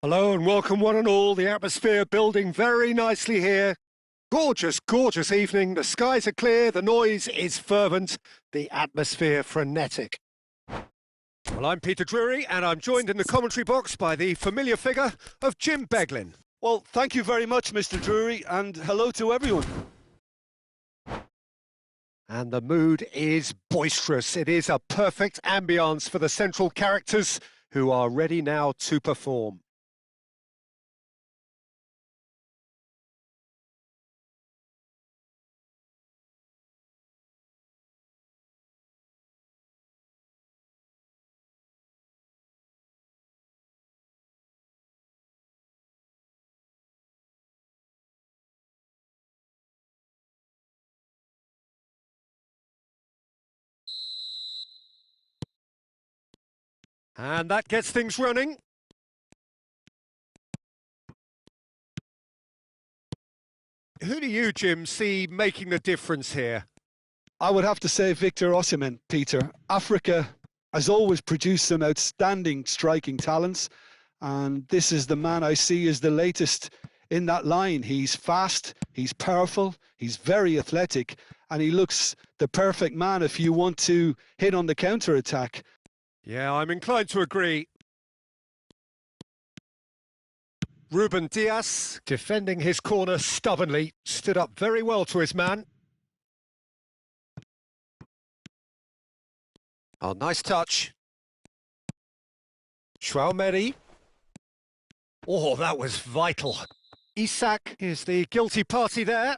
Hello and welcome one and all. The atmosphere building very nicely here. Gorgeous, gorgeous evening. The skies are clear, the noise is fervent, the atmosphere frenetic. Well, I'm Peter Drury and I'm joined in the commentary box by the familiar figure of Jim Beglin. Well, thank you very much, Mr. Drury, and hello to everyone. And the mood is boisterous. It is a perfect ambience for the central characters who are ready now to perform. And that gets things running. Who do you, Jim, see making the difference here? I would have to say Victor Osimhen, Peter. Africa has always produced some outstanding striking talents, and this is the man I see as the latest in that line. He's fast, he's powerful, he's very athletic, and he looks the perfect man if you want to hit on the counter-attack. Yeah, I'm inclined to agree. Ruben Dias, defending his corner stubbornly, stood up very well to his man. Oh, nice touch. Thuan-sony. Oh, that was vital. Isak is the guilty party there.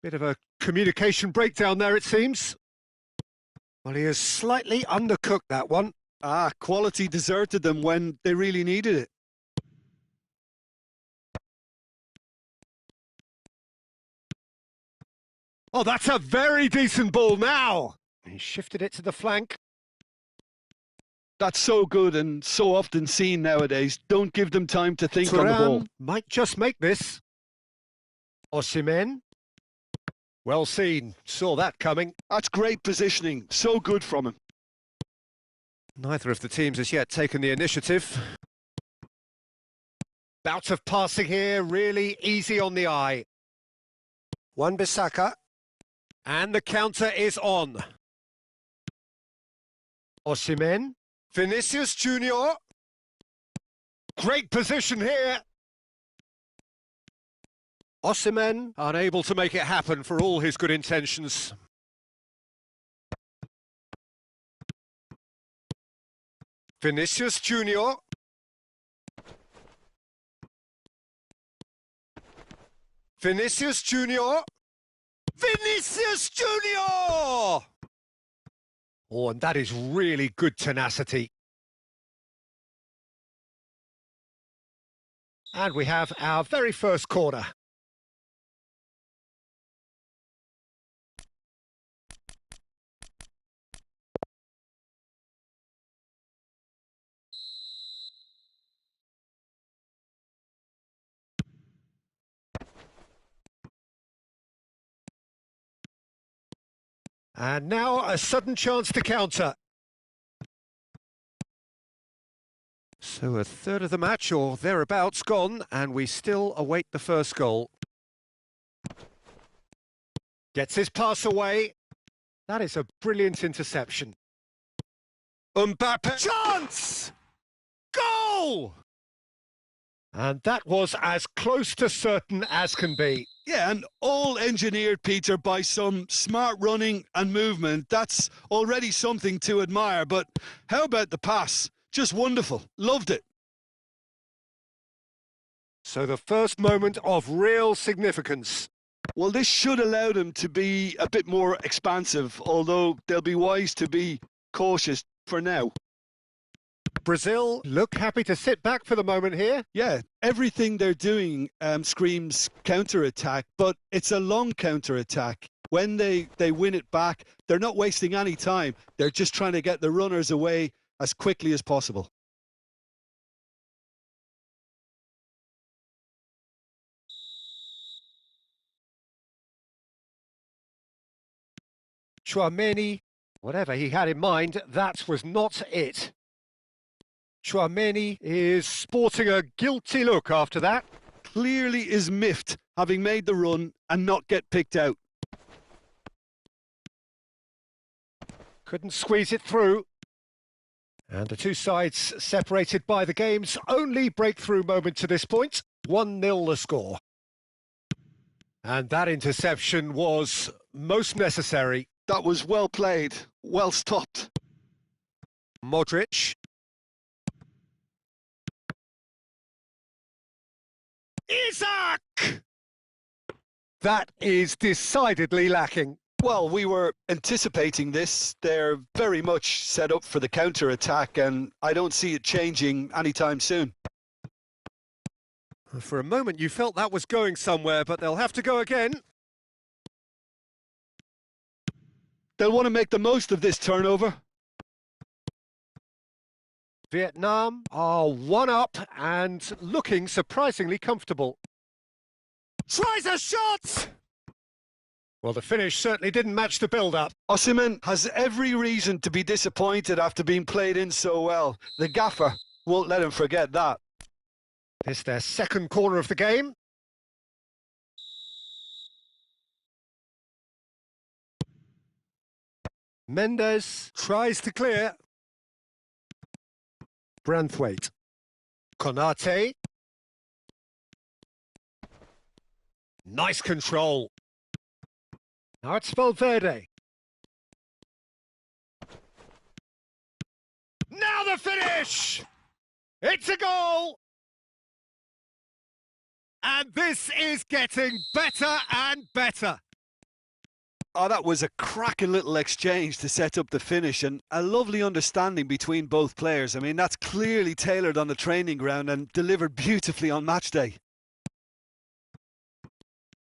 Bit of a communication breakdown there, it seems. Well, he has slightly undercooked that one. Quality deserted them when they really needed it. Oh, that's a very decent ball now. He shifted it to the flank. That's so good and so often seen nowadays. Don't give them time to think on the ball. Might just make this. Osimhen. Well seen. Saw that coming. That's great positioning. So good from him. Neither of the teams has yet taken the initiative. Bout of passing here, really easy on the eye. Wan-Bissaka. And the counter is on. Osimhen. Vinicius Junior. Great position here. Osimhen unable to make it happen for all his good intentions. Vinicius Junior. Vinicius Junior. Vinicius Junior! Oh, and that is really good tenacity. And we have our very first corner. And now a sudden chance to counter. So a third of the match or thereabouts gone, and we still await the first goal. Gets his pass away. That is a brilliant interception. Mbappe. Chance! Goal! And that was as close to certain as can be. Yeah, and all engineered, Peter, by some smart running and movement. That's already something to admire. But how about the pass? Just wonderful. Loved it. So the first moment of real significance. Well, this should allow them to be a bit more expansive, although they'll be wise to be cautious for now. Brazil look happy to sit back for the moment here. Yeah, everything they're doing screams counter-attack, but it's a long counter-attack. When they win it back, they're not wasting any time. They're just trying to get the runners away as quickly as possible. Thuan-sony, whatever he had in mind, that was not it. Thuan-sony is sporting a guilty look after that. Clearly is miffed, having made the run and not get picked out. Couldn't squeeze it through. And the two sides separated by the game's only breakthrough moment to this point. 1-0 the score. And that interception was most necessary. That was well played, well stopped. Modric. Isak! That is decidedly lacking. Well, we were anticipating this. They're very much set up for the counter-attack, and I don't see it changing anytime soon. For a moment you felt that was going somewhere, but they'll have to go again. They'll want to make the most of this turnover. Vietnam are one up and looking surprisingly comfortable. Tries a shot! Well, the finish certainly didn't match the build-up. Osimhen has every reason to be disappointed after being played in so well. The gaffer won't let him forget that. This their second corner of the game. Mendes tries to clear. Branthwaite. Konate. Nice control. Now it's Valverde. Now the finish! It's a goal! And this is getting better and better. Oh, that was a cracking little exchange to set up the finish, and a lovely understanding between both players. I mean, that's clearly tailored on the training ground and delivered beautifully on match day.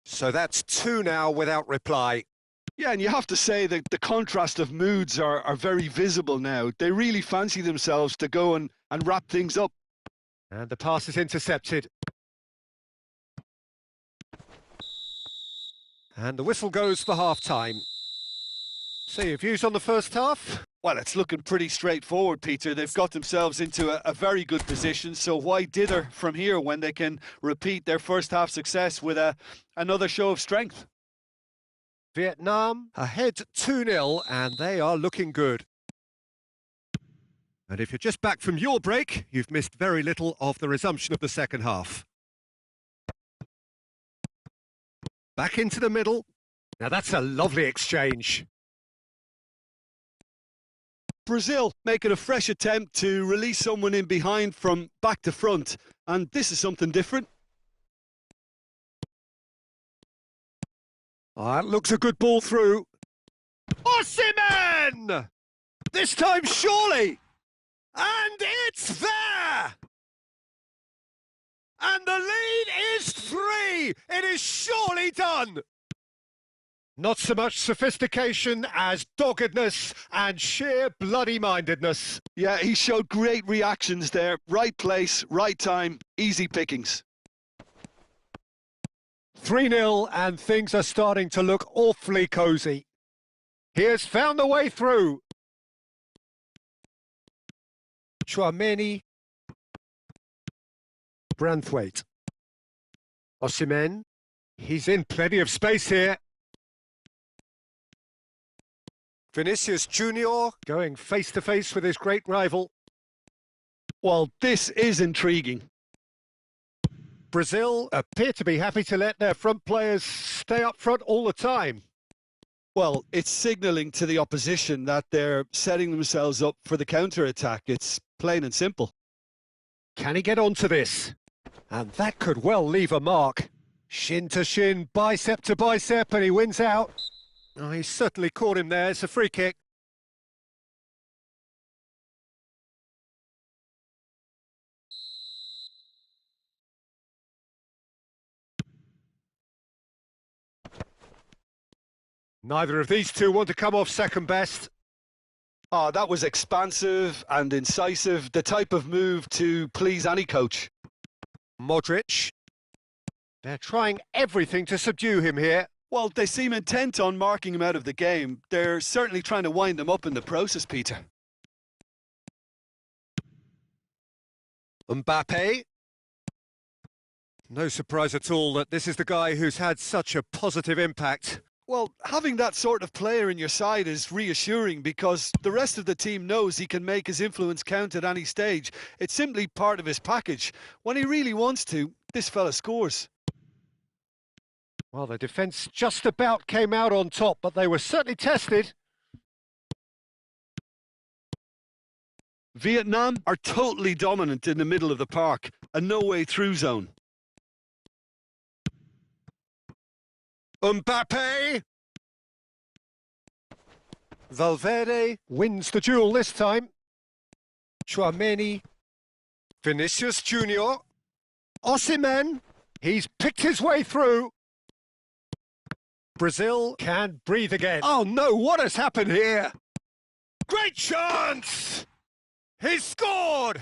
So that's 2 now without reply. Yeah, and you have to say that the contrast of moods are very visible now. They really fancy themselves to go and wrap things up. And the pass is intercepted. And the whistle goes for half-time. So your views on the first half? Well, it's looking pretty straightforward, Peter. They've got themselves into a very good position, so why dither from here when they can repeat their first half success with another show of strength? Vietnam ahead 2-0, and they are looking good. And if you're just back from your break, you've missed very little of the resumption of the second half. Back into the middle. Now that's a lovely exchange. Brazil making a fresh attempt to release someone in behind from back to front, and this is something different. That looks a good ball through. Osimhen! This time surely! And it's there! And the lead is 3! It is surely done! Not so much sophistication as doggedness and sheer bloody-mindedness. Yeah, he showed great reactions there. Right place, right time, easy pickings. 3-0 and things are starting to look awfully cosy. He has found the way through. Thuan-sony. Branthwaite. Osimhen. He's in plenty of space here. Vinicius Junior going face-to-face with his great rival. Well, this is intriguing. Brazil appear to be happy to let their front players stay up front all the time. Well, it's signalling to the opposition that they're setting themselves up for the counter-attack. It's plain and simple. Can he get onto this? And that could well leave a mark. Shin to shin, bicep to bicep, and he wins out. Oh, he certainly caught him there. It's a free kick. Neither of these two want to come off second best. Oh, that was expansive and incisive, the type of move to please any coach. Modric. They're trying everything to subdue him here. Well, they seem intent on marking him out of the game. They're certainly trying to wind him up in the process, Peter. Mbappe. No surprise at all that this is the guy who's had such a positive impact. Well, having that sort of player in your side is reassuring because the rest of the team knows he can make his influence count at any stage. It's simply part of his package. When he really wants to, this fella scores. Well, the defence just about came out on top, but they were certainly tested. Vietnam are totally dominant in the middle of the park, a no-way through zone. Mbappe! Valverde wins the duel this time. Chouameni. Vinicius Junior. Osimhen. He's picked his way through. Brazil can breathe again. Oh no, what has happened here? Great chance! He's scored!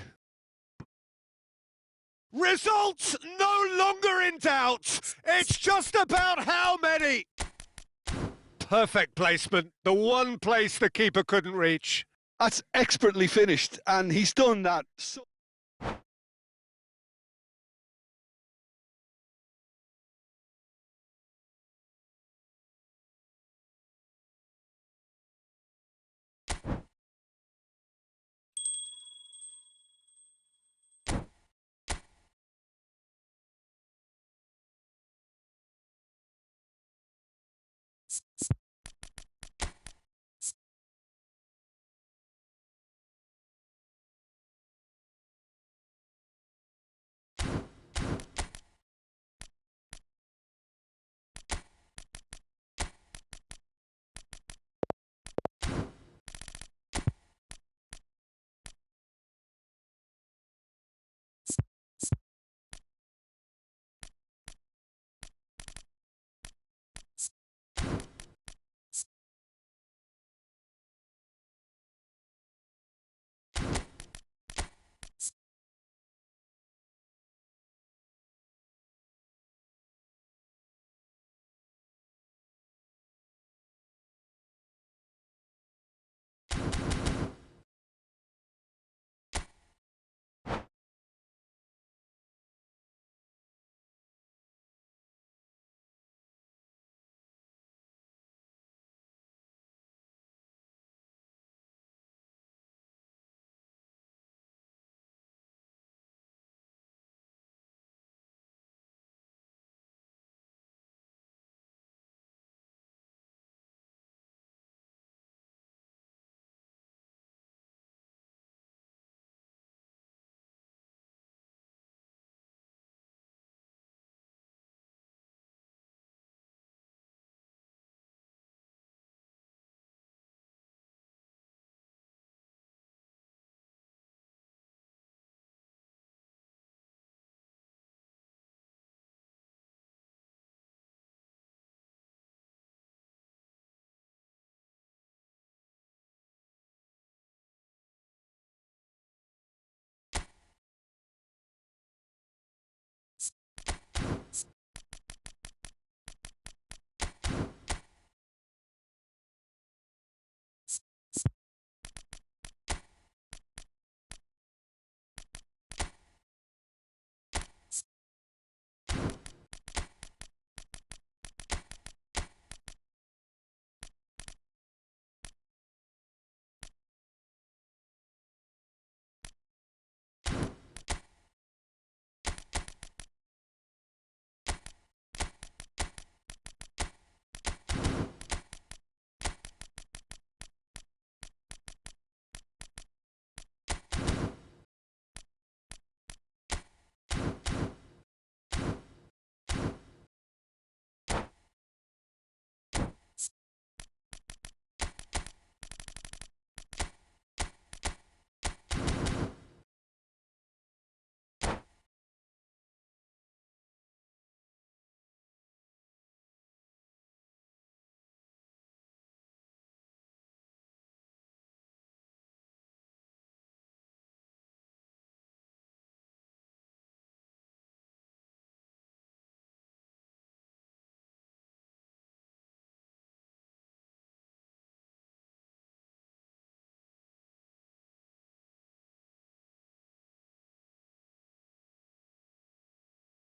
Results no longer in doubt. It's just about how many. Perfect placement. The one place the keeper couldn't reach. That's expertly finished, and he's done that so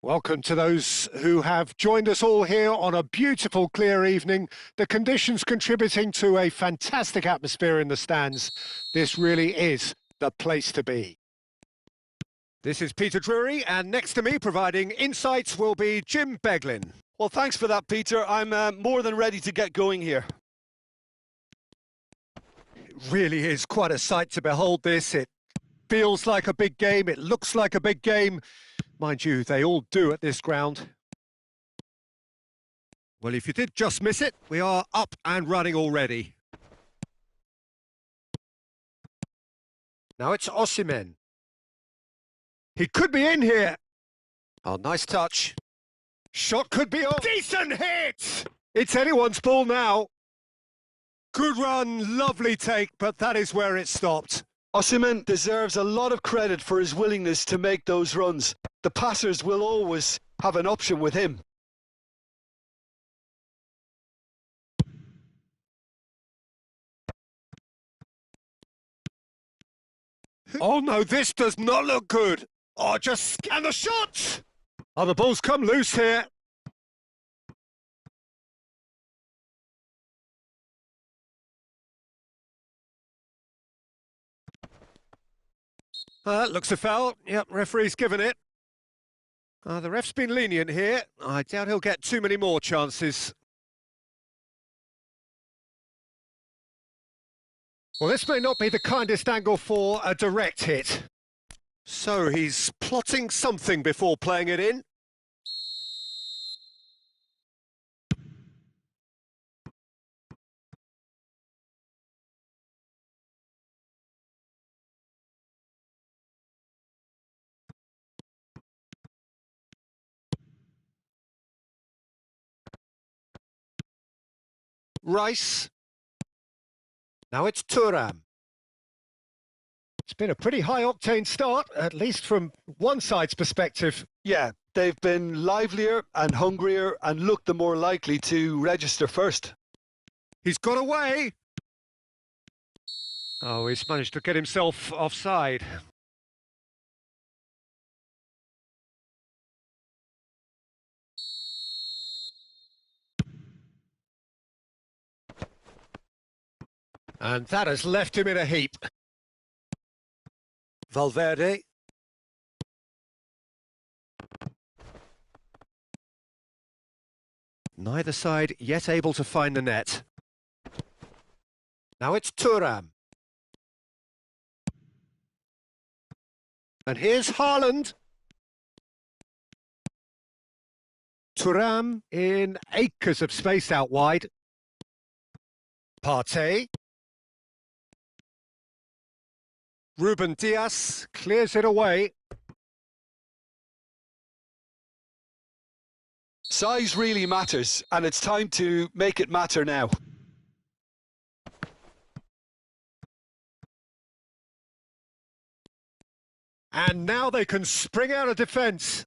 Welcome to those who have joined us all here on a beautiful, clear evening. The conditions contributing to a fantastic atmosphere in the stands. This really is the place to be. This is Peter Drury, and next to me providing insights will be Jim Beglin. Well, thanks for that, Peter. I'm more than ready to get going here. It really is quite a sight to behold this. It feels like a big game. It looks like a big game. Mind you, they all do at this ground. Well, if you did just miss it, we are up and running already. Now it's Osimhen. He could be in here. Oh, nice touch. Shot could be on. Decent hit! It's anyone's ball now. Good run, lovely take, but that is where it stopped. Osimhen deserves a lot of credit for his willingness to make those runs. The passers will always have an option with him. Oh no, this does not look good. Oh, just scan the shot! Oh, the ball's come loose here. Looks a foul. Yep, referee's given it. The ref's been lenient here. I doubt he'll get too many more chances. Well, this may not be the kindest angle for a direct hit. So he's plotting something before playing it in. Rice. Now it's Thuan. It's been a pretty high-octane start, at least from one side's perspective. Yeah, they've been livelier and hungrier and looked the more likely to register first. He's got away. Oh, he's managed to get himself offside. And that has left him in a heap. Valverde. Neither side yet able to find the net. Now it's Thuan. And here's Haaland. Thuan in acres of space out wide. Partey. Ruben Dias clears it away. Size really matters, and it's time to make it matter now. And now they can spring out of defence.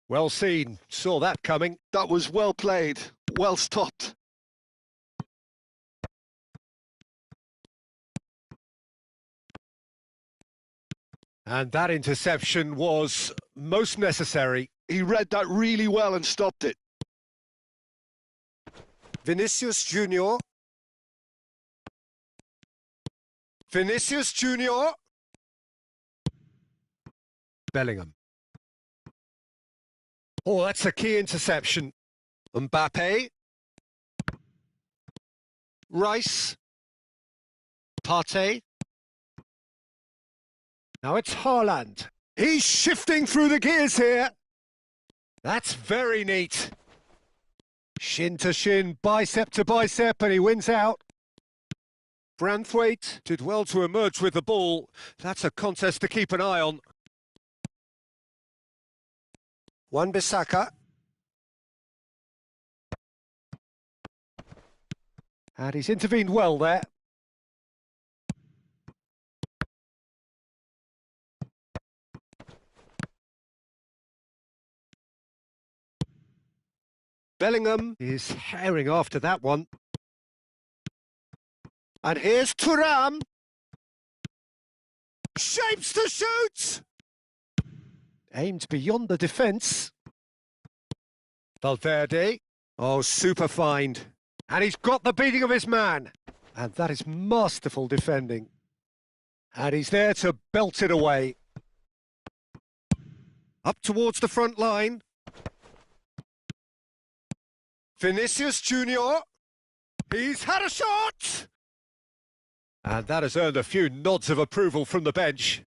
Well seen, saw that coming. That was well played, well stopped. And that interception was most necessary. He read that really well and stopped it. Vinicius Junior. Vinicius Junior. Bellingham. Oh, that's a key interception. Mbappe. Rice. Partey. Now it's Haaland. He's shifting through the gears here. That's very neat. Shin to shin, bicep to bicep, and he wins out. Branthwaite did well to emerge with the ball. That's a contest to keep an eye on. Wan-Bissaka. And he's intervened well there. Bellingham is herring after that one. And here's Thuan. Shapes to shoot! Aimed beyond the defence. Valverde. Oh, super find. And he's got the beating of his man. And that is masterful defending. And he's there to belt it away. Up towards the front line. Vinicius Junior. He's had a shot! And that has earned a few nods of approval from the bench.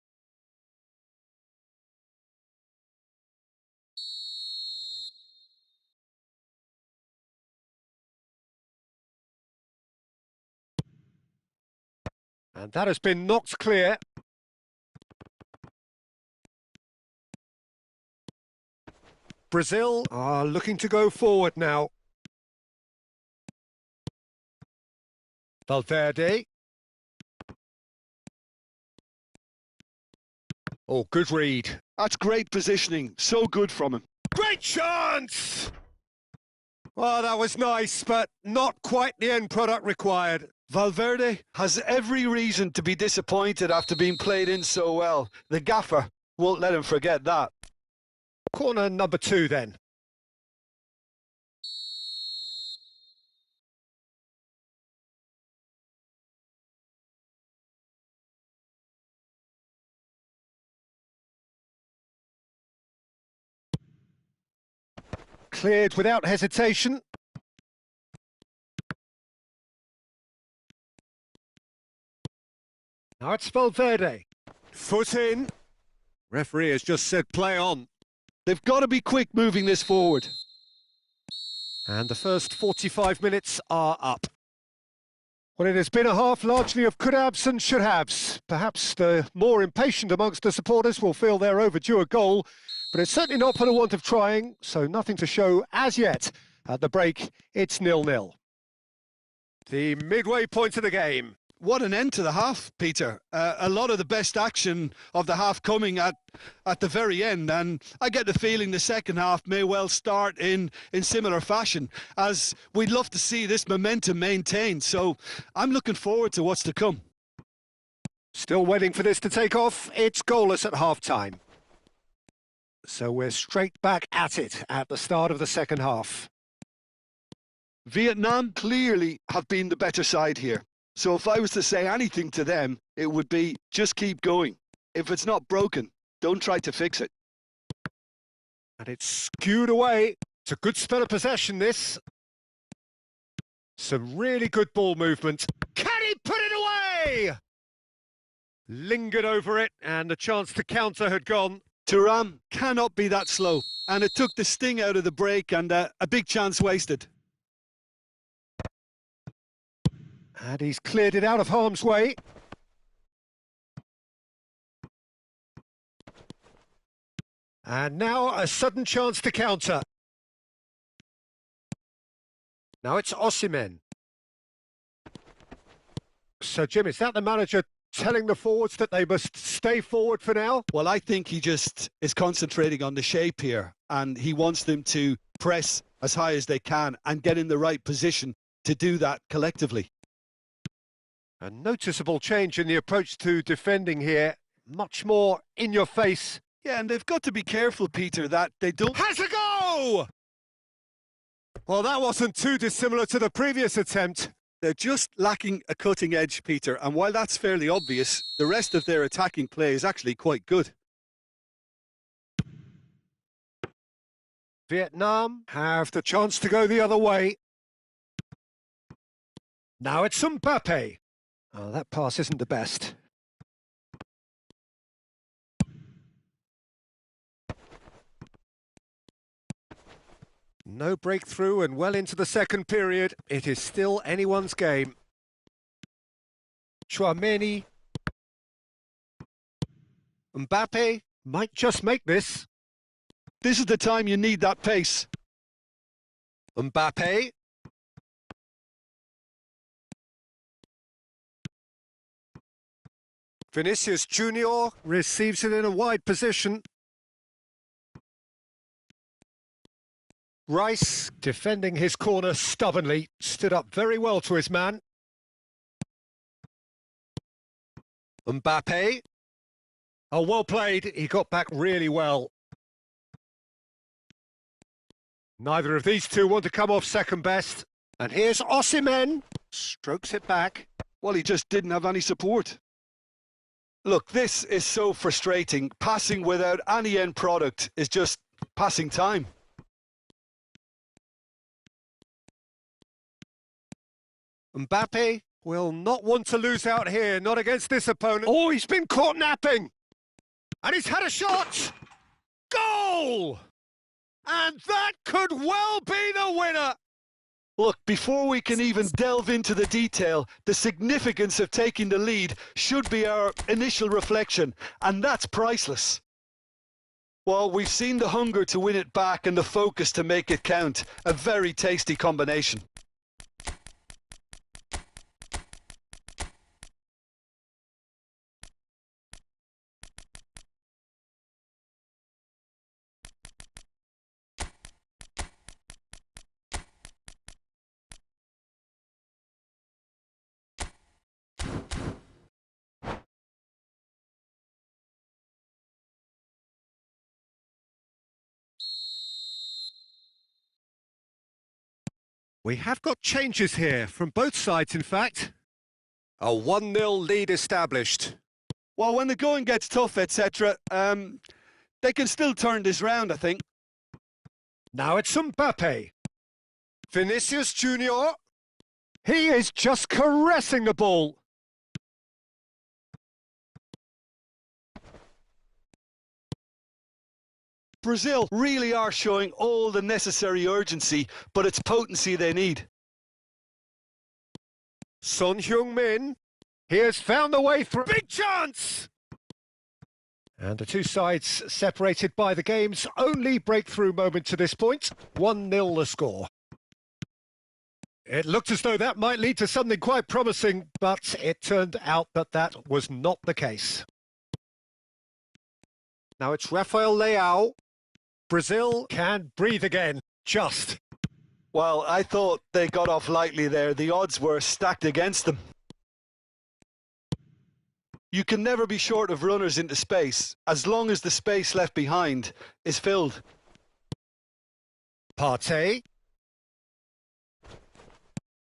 And that has been knocked clear. Brazil are looking to go forward now. Valverde. Oh, good read. That's great positioning. So good from him. Great chance! Well, that was nice, but not quite the end product required. Valverde has every reason to be disappointed after being played in so well. The gaffer won't let him forget that. Corner number 2 then. Cleared without hesitation. Now it's Valverde. Foot in. Referee has just said play on. They've got to be quick moving this forward. And the first 45 minutes are up. Well, it has been a half largely of could-haves and should-haves. Perhaps the more impatient amongst the supporters will feel they're overdue a goal, but it's certainly not for the want of trying, so nothing to show as yet. At the break, it's 0-0. The midway point of the game. What an end to the half, Peter. A lot of the best action of the half coming at the very end, and I get the feeling the second half may well start in similar fashion, as we'd love to see this momentum maintained. So I'm looking forward to what's to come. Still waiting for this to take off. It's goalless at half-time. So we're straight back at it at the start of the second half. Vietnam clearly have been the better side here. So if I was to say anything to them, it would be just keep going. If it's not broken, don't try to fix it. And it's skewed away. It's a good spell of possession, this. Some really good ball movement. Can he put it away? Lingered over it, and the chance to counter had gone. Thuan cannot be that slow. And it took the sting out of the break, and a big chance wasted. And he's cleared it out of harm's way. And now a sudden chance to counter. Now it's Osimhen. So, Jim, is that the manager telling the forwards that they must stay forward for now? Well, I think he just is concentrating on the shape here, and he wants them to press as high as they can and get in the right position to do that collectively. A noticeable change in the approach to defending here. Much more in your face. Yeah, and they've got to be careful, Peter, that they don't... Has a go! Well, that wasn't too dissimilar to the previous attempt. They're just lacking a cutting edge, Peter, and while that's fairly obvious, the rest of their attacking play is actually quite good. Vietnam have the chance to go the other way. Now it's Mbappe. Oh, that pass isn't the best. No breakthrough and well into the second period. It is still anyone's game. Thuan-sony. Mbappe might just make this. This is the time you need that pace. Mbappe. Vinicius Junior receives it in a wide position. Rice, defending his corner stubbornly, stood up very well to his man. Mbappe. Oh, well played. He got back really well. Neither of these two want to come off second best. And here's Osimhen. Strokes it back. Well, he just didn't have any support. Look, this is so frustrating. Passing without any end product is just passing time. Mbappe will not want to lose out here, not against this opponent. Oh, he's been caught napping. And he's had a shot. Goal! And that could well be the winner. Look, before we can even delve into the detail, the significance of taking the lead should be our initial reflection, and that's priceless. Well, we've seen the hunger to win it back and the focus to make it count. A very tasty combination. We have got changes here, from both sides in fact. A 1-0 lead established. Well, when the going gets tough, etc., they can still turn this round, I think. Now it's Mbappe. Vinicius Junior. He is just caressing the ball. Brazil really are showing all the necessary urgency, but it's potency they need. Son Heung-min. He has found the way through. Big chance! And the two sides separated by the game's only breakthrough moment to this point. 1-0 the score. It looked as though that might lead to something quite promising, but it turned out that that was not the case. Now it's Rafael Leao. Brazil can breathe again, just. Well, I thought they got off lightly there. The odds were stacked against them. You can never be short of runners into space, as long as the space left behind is filled. Partey.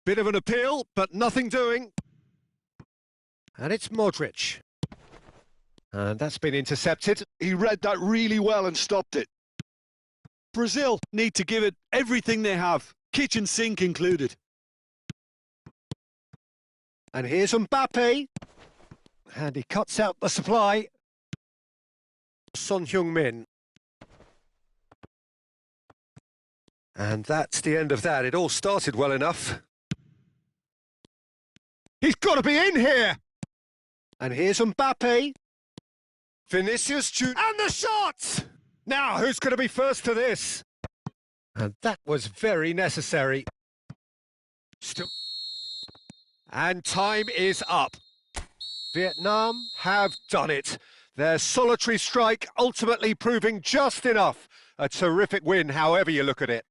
Bit of an appeal, but nothing doing. And it's Modric. And that's been intercepted. He read that really well and stopped it. Brazil need to give it everything they have, kitchen sink included. And here's Mbappe. And he cuts out the supply. Son Heung-min. And that's the end of that. It all started well enough. He's got to be in here! And here's Mbappe. Vinicius Junior. And the shot! Now, who's going to be first to this? And that was very necessary. Still. And time is up. Vietnam have done it. Their solitary strike ultimately proving just enough. A terrific win, however you look at it.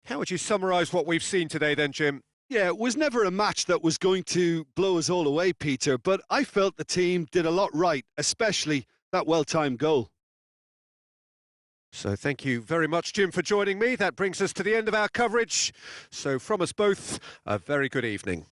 How would you summarise what we've seen today then, Jim? Yeah, it was never a match that was going to blow us all away, Peter, but I felt the team did a lot right, especially that well-timed goal. So thank you very much, Jim, for joining me. That brings us to the end of our coverage. So from us both, a very good evening.